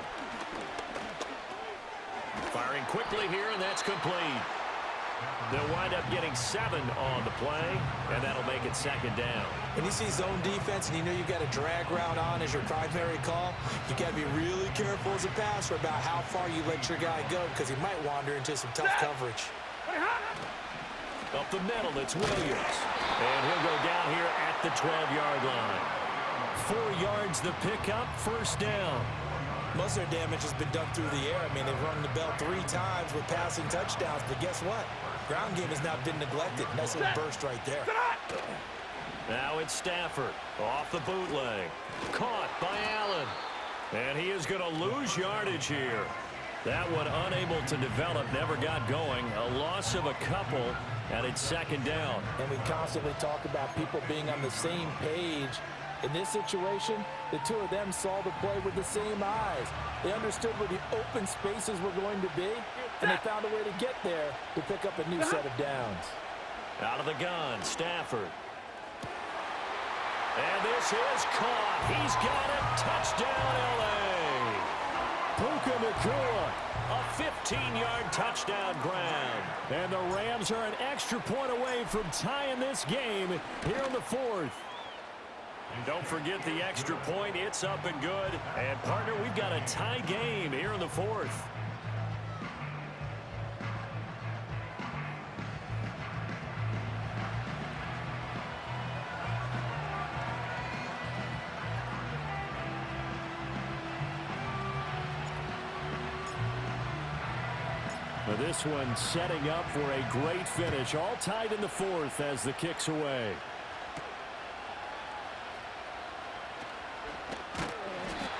Speaker 1: Firing quickly here, and that's complete. They'll wind up getting 7 on the play, and that'll make it second down.
Speaker 2: When you see zone defense and you know you've got a drag route on as your primary call, you got to be really careful as a passer about how far you let your guy go because he might wander into some tough coverage.
Speaker 1: Up the middle, it's Williams. And he'll go down here at the 12-yard line. 4 yards the pickup, first down.
Speaker 2: Most of their damage has been done through the air. I mean, they've rung the bell 3 times with passing touchdowns, but guess what? Ground game has now been neglected. Nice little burst right there.
Speaker 1: Now it's Stafford off the bootleg. Caught by Allen. And he is going to lose yardage here. That one unable to develop, never got going. A loss of a couple, and it's second down.
Speaker 2: And we constantly talk about people being on the same page. In this situation, the two of them saw the play with the same eyes. They understood where the open spaces were going to be, and they found a way to get there to pick up a new set of downs.
Speaker 1: Out of the gun, Stafford. And this is caught. He's got it. Touchdown, L.A. Puka Nacua, a 15-yard touchdown grab.
Speaker 4: And the Rams are an extra point away from tying this game here in the 4th.
Speaker 1: Don't forget the extra point. It's up and good. And, partner, we've got a tie game here in the 4th.
Speaker 4: Well, this one setting up for a great finish. All tied in the 4th as the kick's away.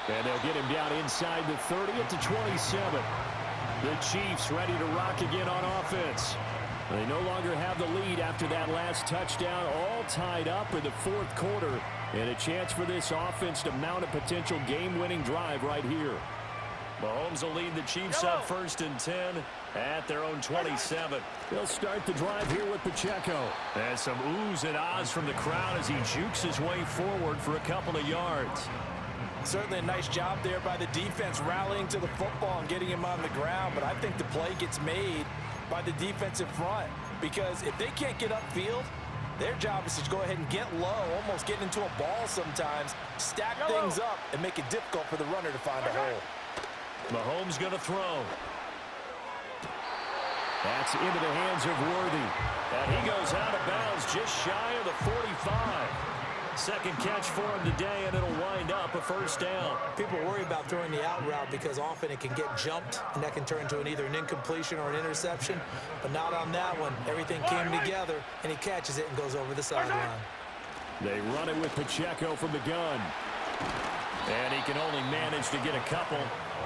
Speaker 4: And they'll get him down inside the 30 at the 27. The Chiefs ready to rock again on offense. They no longer have the lead after that last touchdown. All tied up in the 4th quarter. And a chance for this offense to mount a potential game-winning drive right here.
Speaker 1: Mahomes will lead the Chiefs up 1st and 10 at their own 27.
Speaker 4: They'll start the drive here with Pacheco.
Speaker 1: And some oohs and ahs from the crowd as he jukes his way forward for a couple of yards.
Speaker 2: Certainly a nice job there by the defense rallying to the football and getting him on the ground, but I think the play gets made by the defensive front because if they can't get upfield, their job is to go ahead and get low, almost get into a ball sometimes, stack things up, and make it difficult for the runner to find a hole.
Speaker 1: Mahomes going to throw.
Speaker 4: That's into the hands of Worthy.
Speaker 1: And he goes out of bounds just shy of the 45. Second catch for him today, and it'll wind up a first down.
Speaker 2: People worry about throwing the out route because often it can get jumped, and that can turn into either an incompletion or an interception. But not on that one. Everything came together, and he catches it and goes over the sideline.
Speaker 4: They run it with Pacheco from the gun.
Speaker 1: And he can only manage to get a couple.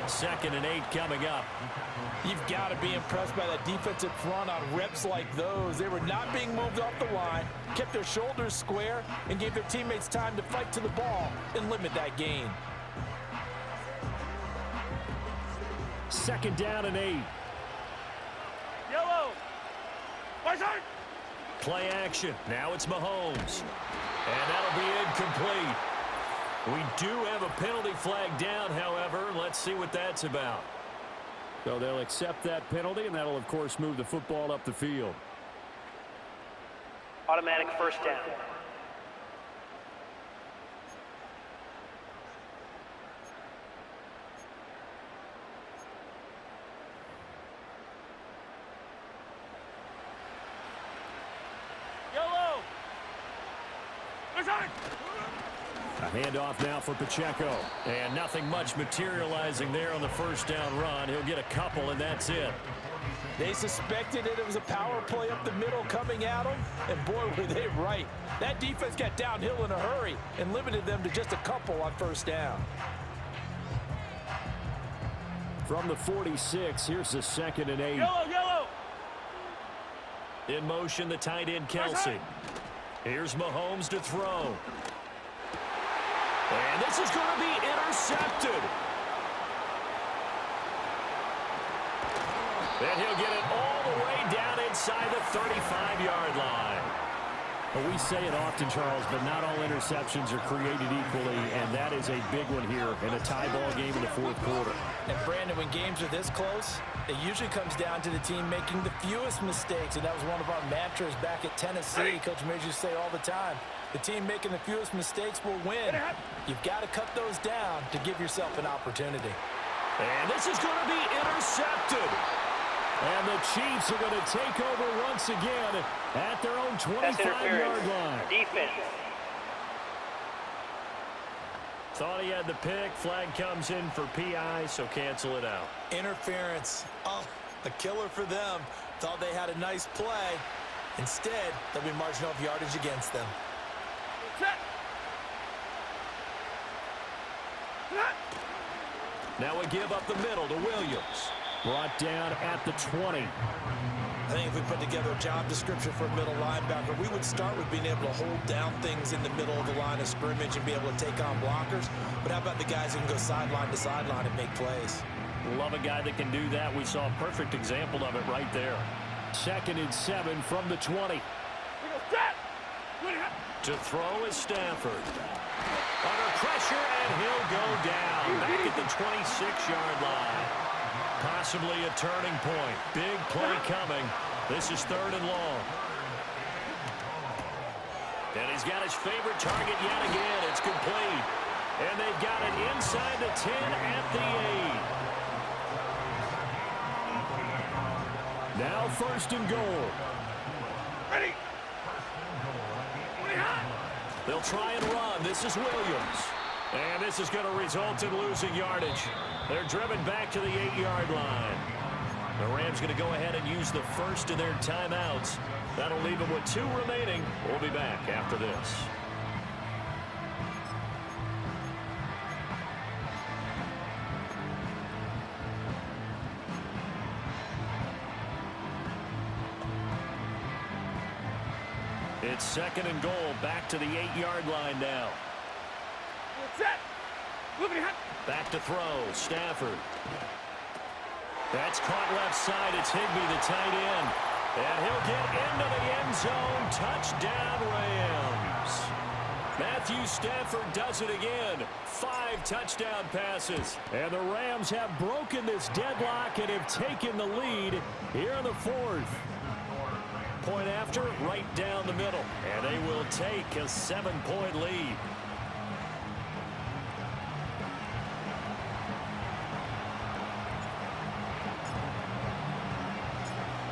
Speaker 1: 2nd and 8 coming up.
Speaker 2: You've got to be impressed by that defensive front on reps like those. They were not being moved off the line, kept their shoulders square, and gave their teammates time to fight to the ball and limit that gain.
Speaker 4: 2nd down and 8.
Speaker 3: Yellow. Right side.
Speaker 1: Play action. Now it's Mahomes. And that'll be incomplete. We do have a penalty flag down, however. Let's see what that's about.
Speaker 4: So they'll accept that penalty, and that'll, of course, move the football up the field.
Speaker 3: Automatic first down. Yellow. Right side.
Speaker 4: A handoff now for Pacheco.
Speaker 1: And nothing much materializing there on the first down run. He'll get a couple, and that's it.
Speaker 2: They suspected it was a power play up the middle coming at them, and boy, were they right. That defense got downhill in a hurry and limited them to just a couple on first down.
Speaker 4: From the 46, here's the 2nd and 8.
Speaker 3: Yellow.
Speaker 1: In motion, the tight end, Kelsey. Here's Mahomes to throw. And this is going to be intercepted. And he'll get it all the way down inside the 35-yard line.
Speaker 4: Well, we say it often, Charles, but not all interceptions are created equally, and that is a big one here in a tie ball game in the 4th quarter.
Speaker 2: And, Brandon, when games are this close, It usually comes down to the team making the fewest mistakes, and that was one of our mantras back at Tennessee. Coach Major say all the time, the team making the fewest mistakes will win. You've got to cut those down to give yourself an opportunity.
Speaker 4: And this is going to be intercepted. And the Chiefs are going to take over once again at their own 25-yard line.
Speaker 3: Defense.
Speaker 1: Thought he had the pick. Flag comes in for PI, so cancel it out.
Speaker 2: Interference. Oh, a killer for them. Thought they had a nice play. Instead, they'll be marginal yardage against them.
Speaker 1: Now we give up the middle to Williams.
Speaker 4: Brought down at the 20.
Speaker 2: I think if we put together a job description for a middle linebacker, we would start with being able to hold down things in the middle of the line of scrimmage and be able to take on blockers. But how about the guys who can go sideline to sideline and make plays?
Speaker 1: Love a guy that can do that. We saw a perfect example of it right there.
Speaker 4: 2nd and 7 from the 20.
Speaker 1: To throw is Stafford. Under pressure, and he'll go down. Back at the 26-yard line. Possibly a turning point. Big play coming. This is 3rd and long. And he's got his favorite target yet again. It's complete. And they've got it inside the 10 at the 8. Now 1st and goal.
Speaker 3: Ready.
Speaker 1: They'll try and run. This is Williams. And this is going to result in losing yardage. They're driven back to the 8-yard line. The Rams going to go ahead and use the first of their timeouts. That'll leave them with 2 remaining. We'll be back after this. It's 2nd and goal, back to the 8-yard line now. Back to throw, Stafford. That's caught left side. It's Higbee, the tight end. And he'll get into the end zone. Touchdown, Rams. Matthew Stafford does it again. 5 touchdown passes. And the Rams have broken this deadlock and have taken the lead here in the 4th. Point after, right down the middle. And they will take a 7-point lead.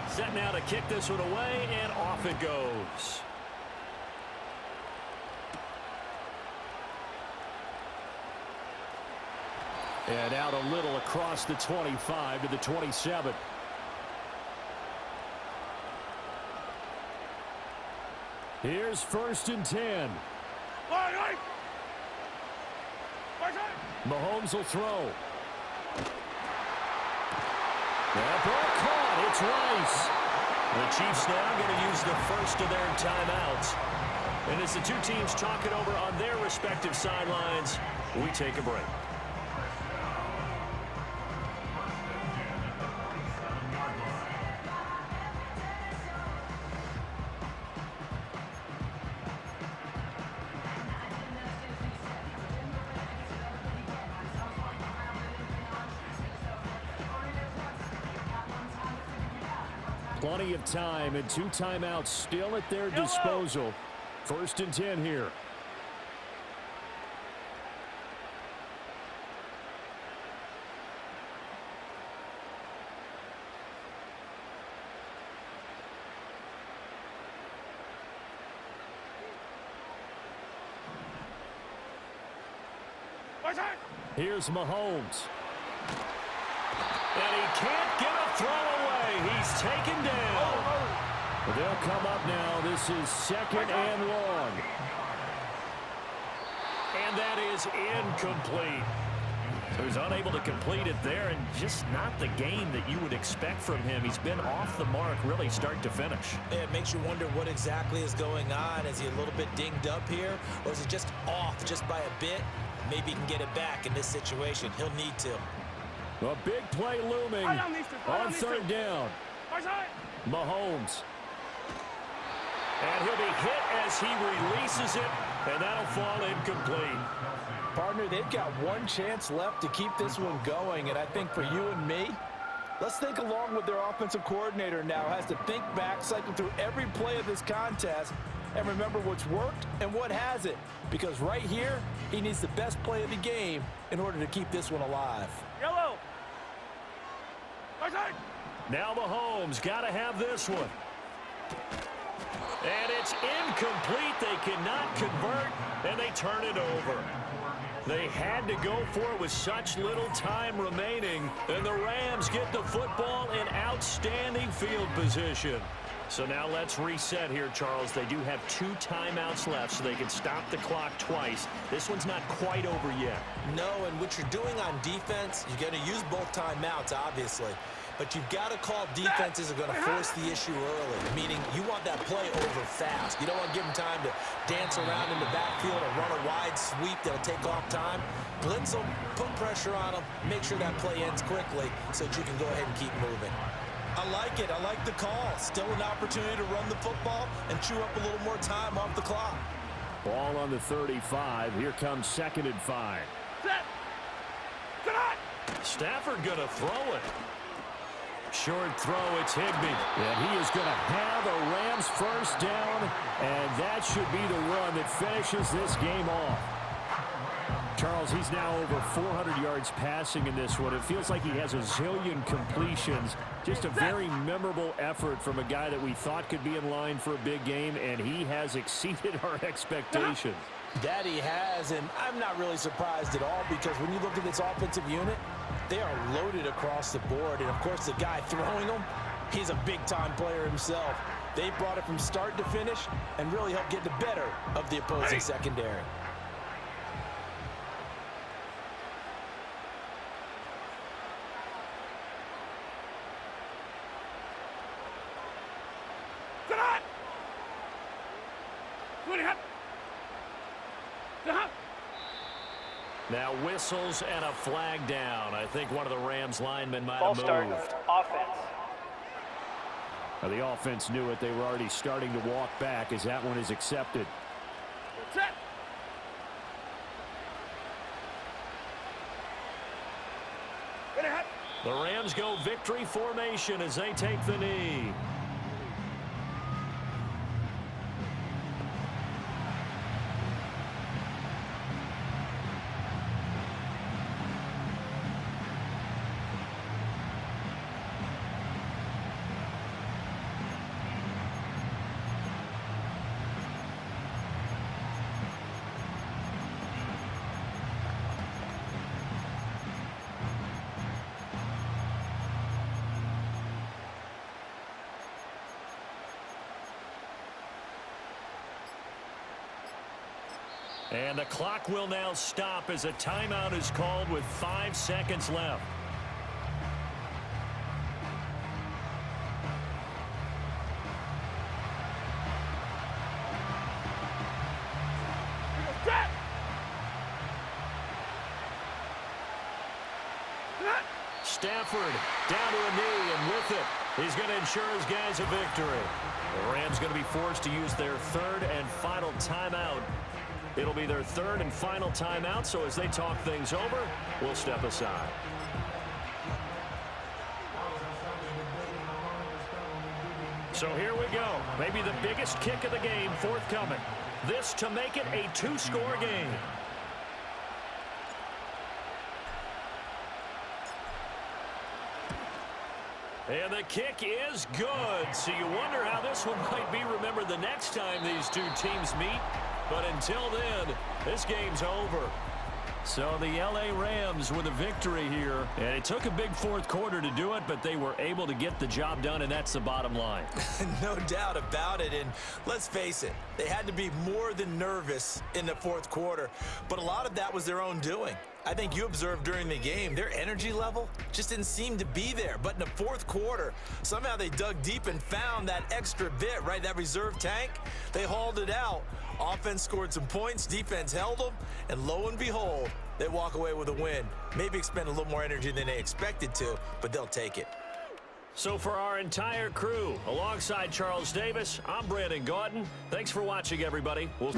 Speaker 1: Set now to kick this one away, and off it goes. And out a little across the 25 to the 27. Here's 1st and 10. Mahomes will throw. That ball caught. It's Rice. The Chiefs now going to use the first of their timeouts. And as the 2 teams talk it over on their respective sidelines, we take a break. Plenty of time and 2 timeouts still at their disposal. 1st and 10 here. Here's Mahomes. And he can't get a throw away. He's taken down. They'll come up now. This is 2nd and long. And that is incomplete. So he's unable to complete it there, and just not the game that you would expect from him. He's been off the mark really start to finish.
Speaker 2: Yeah, it makes you wonder what exactly is going on. Is he a little bit dinged up here, or is it just off just by a bit? Maybe he can get it back in this situation. He'll need to.
Speaker 4: A big play looming on 3rd down. Mahomes. And he'll be hit as he releases it, and that'll fall incomplete.
Speaker 2: Partner, they've got 1 chance left to keep this one going, and I think for you and me, Let's think along with their offensive coordinator now. Has to think back, cycle through every play of this contest, and remember what's worked and what hasn't. Because right here, he needs the best play of the game in order to keep this one alive.
Speaker 3: Yellow.
Speaker 1: Now Mahomes got to have this one. And it's incomplete. They cannot convert, and they turn it over. They had to go for it with such little time remaining, and the Rams get the football in outstanding field position. So now let's reset here, Charles. They do have 2 timeouts left, so they can stop the clock twice. This one's not quite over yet.
Speaker 2: No, and what you're doing on defense, you're going to use both timeouts, obviously. But you've got to call defenses are going to force the issue early, meaning you want that play over fast. You don't want to give them time to dance around in the backfield or run a wide sweep that'll take off time. Blitz them, put pressure on them, make sure that play ends quickly so that you can go ahead and keep moving. I like it. I like the call. Still an opportunity to run the football and chew up a little more time off the clock.
Speaker 4: Ball on the 35. Here comes 2nd and 5.
Speaker 3: Set. Tonight.
Speaker 1: Stafford going to throw it. Short throw, it's Higbee.
Speaker 4: And he is going to have a Rams first down, and that should be the run that finishes this game off. Charles, he's now over 400 yards passing in this one. It feels like he has a zillion completions. Just a very memorable effort from a guy that we thought could be in line for a big game, and he has exceeded our expectations.
Speaker 2: That he has, and I'm not really surprised at all because when you look at this offensive unit, they are loaded across the board. And, of course, the guy throwing them, he's a big-time player himself. They brought it from start to finish and really helped get the better of the opposing secondary.
Speaker 3: Tonight.
Speaker 1: Now whistles and a flag down. I think one of the Rams linemen might have moved.
Speaker 5: Offense.
Speaker 4: Now, the offense knew it. They were already starting to walk back as that one is accepted.
Speaker 3: Set.
Speaker 1: The Rams go victory formation as they take the knee. And the clock will now stop as a timeout is called with 5 seconds left.
Speaker 3: Set.
Speaker 1: Stafford down to a knee, and with it, he's going to ensure his guys a victory. The Rams going to be forced to use their 3rd and final timeout. It'll be their 3rd and final timeout, so as they talk things over, we'll step aside. So here we go. Maybe the biggest kick of the game forthcoming. This to make it a 2-score game. And the kick is good. So you wonder how this one might be remembered the next time these two teams meet. But until then, this game's over. So the L.A. Rams with a victory here. And it took a big 4th quarter to do it, but they were able to get the job done, and that's the bottom line.
Speaker 2: No doubt about it. And let's face it, they had to be more than nervous in the 4th quarter. But a lot of that was their own doing. I think you observed during the game, their energy level just didn't seem to be there. But in the 4th quarter, somehow they dug deep and found that extra bit, right, that reserve tank. They hauled it out. Offense scored some points, defense held them, and lo and behold, they walk away with a win. Maybe expend a little more energy than they expected to, but they'll take it.
Speaker 1: So for our entire crew, alongside Charles Davis, I'm Brandon Gaudin. Thanks for watching, everybody. We'll